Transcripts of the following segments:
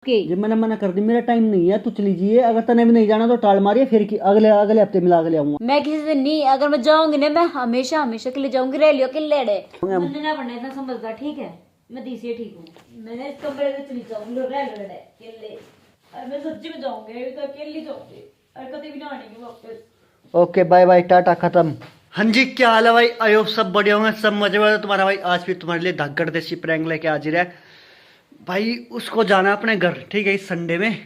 आपके। जब मैंने मना कर दी मेरा टाइम नहीं है, तू चली जाइए। अगर तने भी नहीं जाना तो टाल मारिए, फिर अगले अगले हफ्ते मिला के ले आऊंगा। मैं किसी दिन नहीं, अगर मैं जाऊंगी ना, मैं हमेशा हमेशा के लिए जाऊंगी। रह लियो किले मुझे ना बनना इतना समझदार, ठीक है? मैं तीसरी ठीक हूँ, मैंने इस कमरे से चली जाऊंगी किले। और मैं सच्ची में जाऊंगी, तो अकेली जाऊंगी और कभी भी ना आएंगे वापस। ओके बाय बाय, टाटा, खत्म। हाँ जी, क्या हाल है भाई? आयो सब बढ़िया होंगे, सब मजे में। तुम्हारा भाई आज फिर तुम्हारे लिए धक्कड़ देसी प्रैंक लेके हाजिर है भाई। उसको जाना है अपने घर, ठीक है, इस संडे में।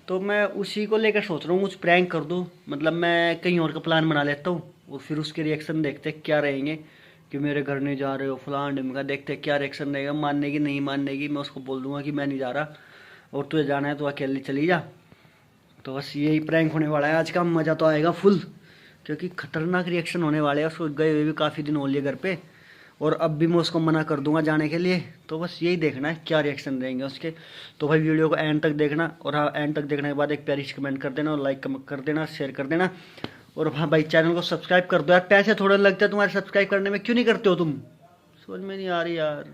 तो मैं उसी को लेकर सोच रहा हूँ कुछ प्रैंक कर दूँ। मतलब मैं कहीं और का प्लान बना लेता हूँ और फिर उसके रिएक्शन देखते क्या रहेंगे कि मेरे घर नहीं जा रहे हो फलान ढिमका। देखते क्या रिएक्शन रहेगा, मानने की नहीं मानने की। मैं उसको बोल दूंगा कि मैं नहीं जा रहा और तुझे जाना है तो अकेली चली जा। तो बस यही प्रैंक होने वाला है आज का। मज़ा तो आएगा फुल, क्योंकि खतरनाक रिएक्शन होने वाले हैं। उसको गए हुए भी काफ़ी दिन हो लिए घर पे, और अब भी मैं उसको मना कर दूंगा जाने के लिए। तो बस यही देखना है क्या रिएक्शन देंगे उसके। तो भाई वीडियो को एंड तक देखना, और हाँ, एंड तक देखने के बाद एक प्यारी सी कमेंट कर देना और लाइक कर देना, शेयर कर देना। और हाँ भाई, चैनल को सब्सक्राइब कर दो यार। पैसे थोड़े लगते हैं तुम्हारे सब्सक्राइब करने में, क्यों नहीं करते हो तुम? समझ में नहीं आ रही यार।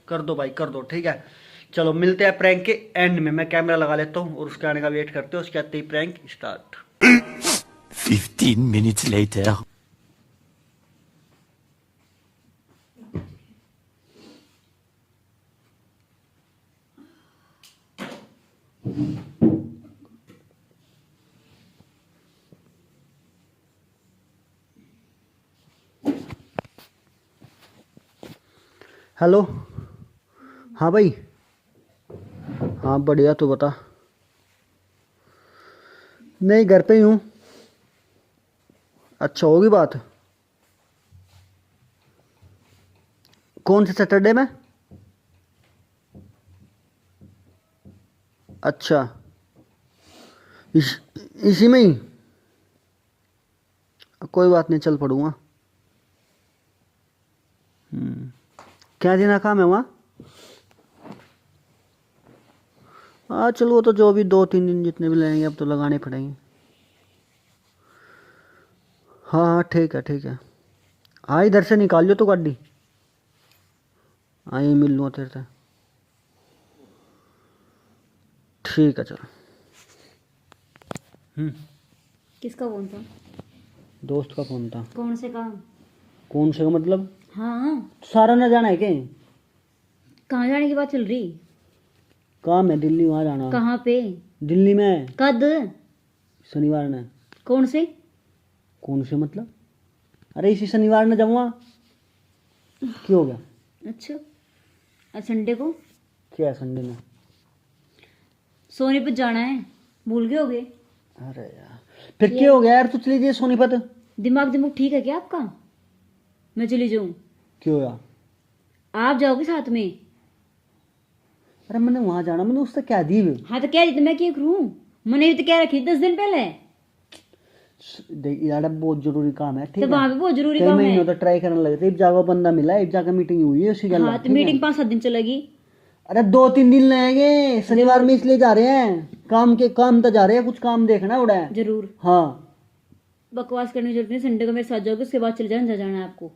कर दो भाई, कर दो, ठीक है। चलो मिलते हैं प्रैंक के एंड में। मैं कैमरा लगा लेता हूँ और उसके आने का वेट करते हो। उसके आते ही prank start. 15 minutes later. Hello, हाँ भाई, हाँ बढ़िया, तू बता। नहीं, घर पे ही हूँ। अच्छा, होगी बात। कौन से सैटरडे में? अच्छा, इसी में ही। कोई बात नहीं, चल पड़ूंगा। क्या दिन काम है वहाँ? हाँ चलो, वो तो जो भी 2-3 दिन जितने भी लगेंगे अब तो लगाने पड़ेंगे। हाँ हाँ, ठीक है ठीक है। हाँ, इधर से निकाल लो तो गाड़ी। हाँ, यही मिल लूँगा तेरे से। ठीक है, चलो। किसका फोन था? दोस्त का फोन था। कौन से काम? कौन से का मतलब? हाँ, सारा ना जाना है क्या? कहाँ जाने की बात चल रही? काम है दिल्ली, वहाँ जाना। कहाँ पे? दिल्ली में। कद? शनिवार ने। कौन से? कौन से मतलब? अरे इसी शनिवार ने जाऊँगा। क्यों हो गया? अच्छा, आज संडे को क्या है संडे में? सोनीपत जाना है, भूल गए होगे? अरे यार, फिर क्या हो गया यार? तू चली जाइए सोनीपत। दिमाग दिमाग ठीक है क्या आपका? मैं चली जाऊं? क्यों यार? आप जाओगे साथ में? अरे मैंने वहां जाना, मैंने उससे क्या दी? हाँ तो कह रही थी मैं क्या करूं? मैंने भी तो कह रखी 10 दिन पहले। देख यार, अब बहुत जरूरी काम है, ठीक तो है। वहां पे बहुत जरूरी कई काम महीनों है। तो ट्राई करने लगे थे। एक जगह बंदा मिला, एक जगह मीटिंग हुई है, उसी के हाँ तो मीटिंग 5-7 दिन चलेगी। अरे 2-3 दिन लगेंगे, शनिवार में इसलिए जा रहे हैं। काम तो जा रहे हैं, कुछ काम देखना उड़ा है। जरूर। हाँ, बकवास करने की जरूरत नहीं, संडे को मेरे साथ जाओगे, उसके बाद चले जाना जहाँ जाना है आपको।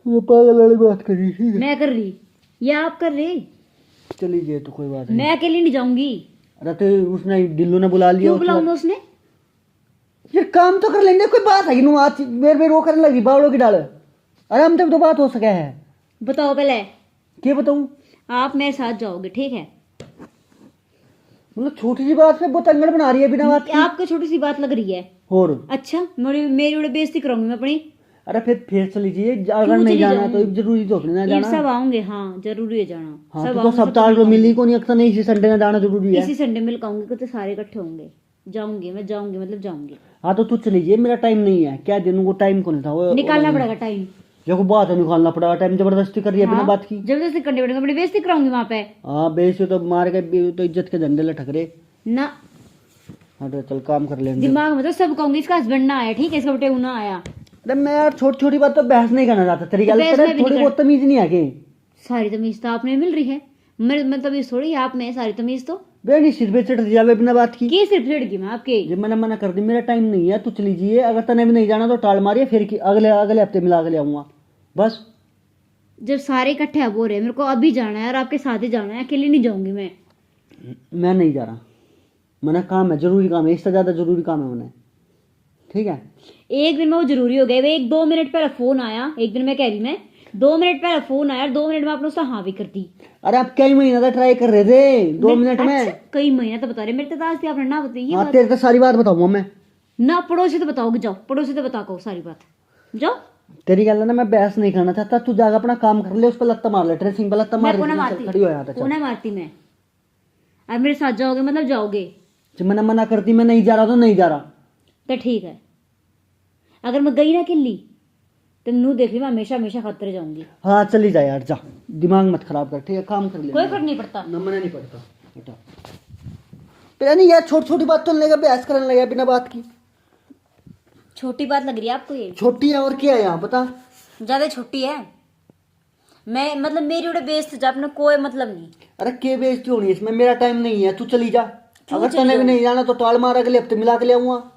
ये पागल वाली बात कर रही, ठीक है। मैं कर रही या आप कर रही? चली गई तो कोई बात नहीं। मैं अकेली नहीं जाऊंगी। अरे तो उसने, दिल्लू ने बुला लिया। क्यों बुलाऊंगा उसने? ये काम तो कर लेंगे, कोई बात है कि आज मेरे वो करने लगी बावड़ों की डाल। अरे हम तक तो बात हो सका है। बताओ पहले। क्या बताऊं? आप मेरे साथ जाओगे, ठीक है? मतलब छोटी सी बात पे बहुत अंगड़ बना रही है बिना बात की। आपको छोटी सी बात लग रही है? और अच्छा, मेरी बड़ी बेइज्जती कराऊंगी मैं अपनी। अरे फिर चली जाइए। अगर नहीं जाना तो जरूरी तो अपने ना ये जाना। सब आऊंगे, हाँ जरूरी है जाना। हाँ, सब तो आऊंगे, सप्ताह को मिली को नहीं, अक्सर नहीं, इसी संडे में जाना जरूरी है। इसी संडे मिल आऊंगे तो सारे इकट्ठे होंगे। जाऊंगी मैं, जाऊंगी मतलब जाऊंगी। हाँ तो तू चली जाइए, मेरा टाइम नहीं है। क्या दिन को टाइम को नहीं था वो निकालना पड़ेगा टाइम। देखो बात है, निकालना पड़ेगा टाइम। जबरदस्ती कर रही है बिना बात की। जबरदस्ती करनी पड़ेगा, अपनी बेइज्जती कराऊंगी वहां पे। हाँ, बेइज्जती तो मार के तो इज्जत के झंडे लटक रहे ना। हाँ तो चल काम कर लेंगे। दिमाग में तो सब कहूंगी, इसका हस्बैंड ना आया, ठीक है, इसका बेटे ना आया। अरे मैं यार छोटी छोटी बात तो बहस नहीं करना चाहता। तेरी गल बहस पर में भी थोड़ी नहीं बहुत तमीज नहीं है कि? सारी तमीज तो आपने मिल रही है। मैं तमीज थोड़ी है आप में, सारी तमीज तो बेटी सिर पे चढ़ जावे बिना बात की। सिर्फ चिड़गी मैं आपके। जब मैंने मना कर दी मेरा टाइम नहीं है, तू चली जाइए। अगर तने भी नहीं जाना तो टाल मारिए, फिर अगले अगले हफ्ते मिला के ले आऊंगा बस। जब सारे इकट्ठे अब हो रहे हैं, मेरे को अभी जाना है और आपके साथ ही जाना है, अकेली नहीं जाऊंगी मैं। मैं नहीं जा रहा, मैंने काम है, जरूरी काम है, इससे ज्यादा जरूरी काम है मैंने, ठीक है। एक दिन में वो जरूरी हो गया, एक 2 मिनट पहले फोन आया, एक दिन मैं कह रही मैं 2 मिनट पहले फोन आया, 2 मिनट में आपने उसका हाँ भी कर दी। अरे आप कई महीना था ट्राई कर रहे थे, 2 मिनट में। अच्छा, कई महीना तो बता रहे, मेरे तो आज आपने ना बताई ये हाँ बात। तेरे तो सारी बात बताऊंगा मैं ना पड़ोसी तो बताओगे, जाओ पड़ोसी तो बताओ सारी बात, जाओ। तेरी गल है ना, मैं बहस नहीं करना चाहता, तू जाकर अपना काम कर ले, उस पर लत्ता मार ले, ड्रेसिंग पर लत्ता मार मैं ले, कोना चल, खड़ी हो यहाँ पे, चल। कोना मारती मैं, अब मेरे साथ जाओगे मतलब जाओगे, जब मैंने मना करती मैं नहीं जा रहा तो नहीं जा रहा। तो ठीक है। अगर मैं गई ना किल्ली तो नू देख ली, मैं हमेशा हमेशा खतरे जाऊंगी। हाँ चली जा यार, जा, दिमाग मत खराब कर, ठीक है, काम कर ले। कोई फर्क नहीं पड़ता। ना मना नहीं पड़ता, बेटा पता नहीं यार, छोटी छोटी बात तो लेगा बहस करने लगा बिना बात की। छोटी बात लग रही है आपको ये? छोटी है और क्या है यहाँ, बता। ज्यादा छोटी है। मैं मतलब मेरी उड़े बेइज्जती जा, अपना कोई मतलब नहीं। अरे के बेइज्जती होनी है इसमें, मेरा टाइम नहीं है, तू चली जा। क्यों अगर चली तूने भी जाऊं? नहीं जाना तो टाल मार, अगले हफ्ते मिला के ले आऊंगा।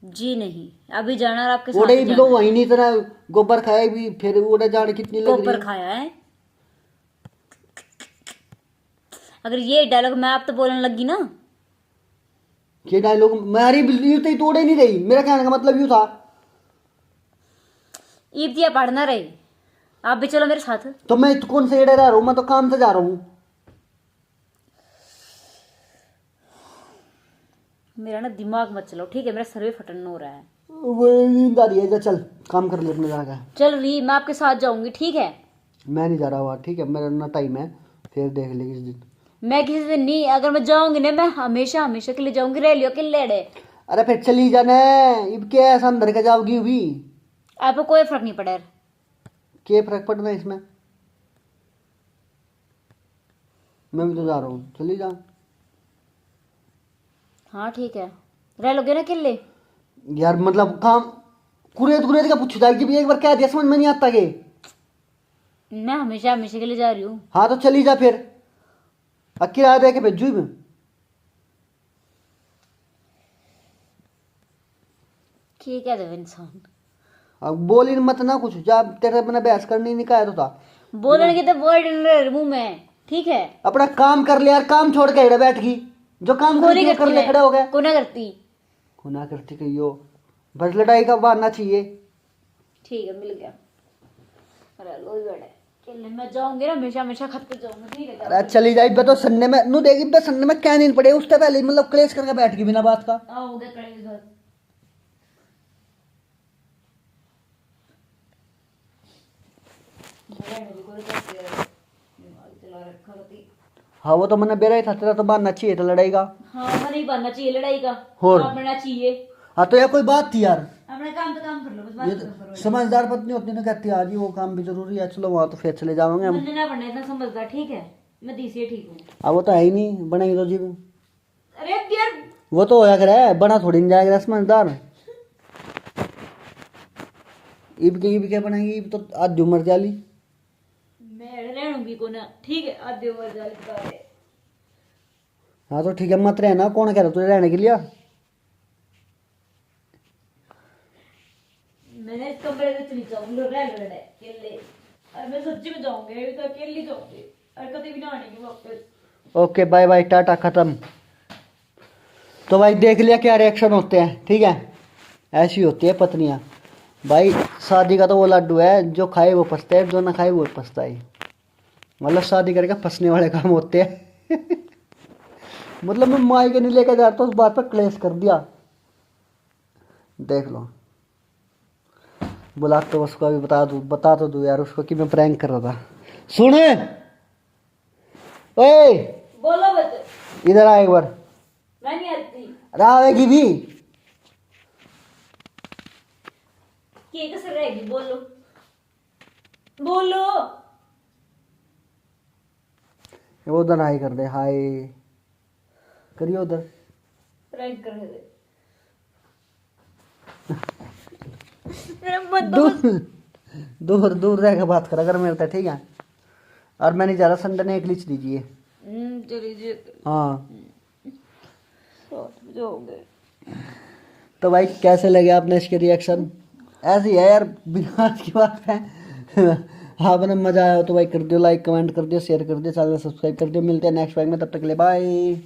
जी नहीं, अभी जाना और आपके ओडे साथ भी तो वही नहीं, तेरा गोबर खाए भी, फिर ओडे जाने कितनी लग रही गोबर है। खाया है। अगर ये डायलॉग मैं आप तो बोलने लगी ना, ये डायलॉग मारी यूं तो तोड़े नहीं रही, मेरा कहने का मतलब यूं था। ईब्तिया पढ़ना रहे, आप भी चलो मेरे साथ। तो मैं तो कौन से एड़े रह रहा हूँ, मैं तो काम से जा रहा हूँ। मेरा ना दिमाग मत चलो, ठीक है? मेरा सर भी फटन हो रहा है। वो नींद आ रही है, जा चल काम कर ले अपने जाकर। चल रही, मैं आपके साथ जाऊंगी, ठीक है? मैं नहीं जा रहा हुआ, ठीक है, मेरा ना टाइम है, फिर देख ले किस दिन। मैं किसी दिन नहीं, अगर मैं जाऊंगी ना, मैं हमेशा हमेशा के लिए जाऊंगी, रह लियो किले डे। अरे फिर चली जाना, अब क्या ऐसा अंदर का जाओगी अभी, आपको कोई फर्क नहीं पड़ा। क्या फर्क पड़ना है इसमें, मैं भी तो जा रहा हूँ, चली जा। हाँ ठीक है, रह लोगे ना किले? यार मतलब काम कुरेद कुरेद का पूछता है कि एक बार कह दिया समझ में नहीं आता के। मैं हमेशा हमेशा के लिए जा रही हूँ। हाँ तो चली जा फिर, किराया दे के भेजू मैं। ठीक है, जब इंसान अब बोल ही मत ना कुछ, जा, तेरे मैंने बहस करनी नहीं कहा तो था। बोलने के तो वर्ड मुंह में, ठीक है? अपना काम कर ले यार, काम छोड़ के इधर बैठ गई, जो काम को नहीं कर ले, करती, खड़े हो गए। को ना करती। गुनाह करती कहियो, बस लड़ाई का बहाना चाहिए। ठीक है, मिल गया। अरे लो बड़े किले मैं जाऊंगी ना, हमेशा हमेशा खत पे जाऊंगी, ठीक है? अरे चली जाए, बे तो सन्ने में नु देगी, बे सन्ने में क्या नींद पड़े, उससे पहले मतलब क्लेश करके बैठ गई बिना बात का। हो गया करेंगे बस। हाँ वो तो मैंने बेरा ही था, तेरा तो बहाना चाहिए था लड़ाई का। हाँ, मैं नहीं बनना चाहिए लड़ाई का, और? बनना चाहिए। हाँ तो यार कोई बात थी यार, अपना काम तो काम कर लो, बस बात ये करो। तो समझदार पत्नी होती ना, कहती आज ही वो काम भी जरूरी है, चलो वहाँ तो फिर चले जाएंगे हम। मैंने ना बनना इतना समझदार, ठीक है? मैं तीसरी ठीक हूँ। अब वो तो है ही नहीं, बनेगी तो जी अरे यार, वो तो होया करे, बना थोड़ी नहीं जाएगा समझदार। ईब के बनाएगी, ईब तो आज उम्र जाली। मैं रहूंगी को ना, ठीक है? आधे ओवर जाले बता रहे। हाँ तो ठीक है, मत रहना, कौन कह रहा तुझे रहने के लिए। मैंने इस कमरे से चली जाऊंगी, रह लड़े अकेले, और मैं सच्ची में जाऊंगी, अभी तो अकेली जाऊंगी, और कभी भी ना आने की वापस। ओके बाय बाय, टाटा, खत्म। तो भाई देख लिया क्या रिएक्शन होते हैं, ठीक है? ऐसी होती है पत्नियां भाई। शादी का तो वो लड्डू है, जो खाए वो पछता है, जो ना खाए वो पछता है। मतलब शादी करके फंसने वाले काम होते हैं। मतलब मैं माई के नहीं लेकर जा रहा था, उस बात पर क्लेश कर दिया, देख लो। बुला तो उसको अभी बता तो दूं यार उसको कि मैं प्रैंक कर रहा था। सुन ओए, बोलो बच्चे। इधर आ एक बार। मैं नहीं आती। अरे आएगी भी, के कसर रहेगी, बोलो बोलो। वो उधर हाई कर दे, हाय करियो उधर। प्रैंक कर रहे थे। मेरा मन दूर दूर दूर रह के बात कर अगर मेरे, ठीक है? और मैं नहीं जा रहा, संडे ने एक लीच दीजिए। चलिए। हाँ जो हो गए। तो भाई कैसे लगे आपने इसके रिएक्शन? ऐसे ही है यार, बिना की बात है। हाँ बना मजा आया हो तो भाई कर दियो लाइक, कमेंट कर दियो, शेयर कर दियो, चैनल सब्सक्राइब कर दियो। मिलते हैं नेक्स्ट वाइक में, तब तक के लिए बाय।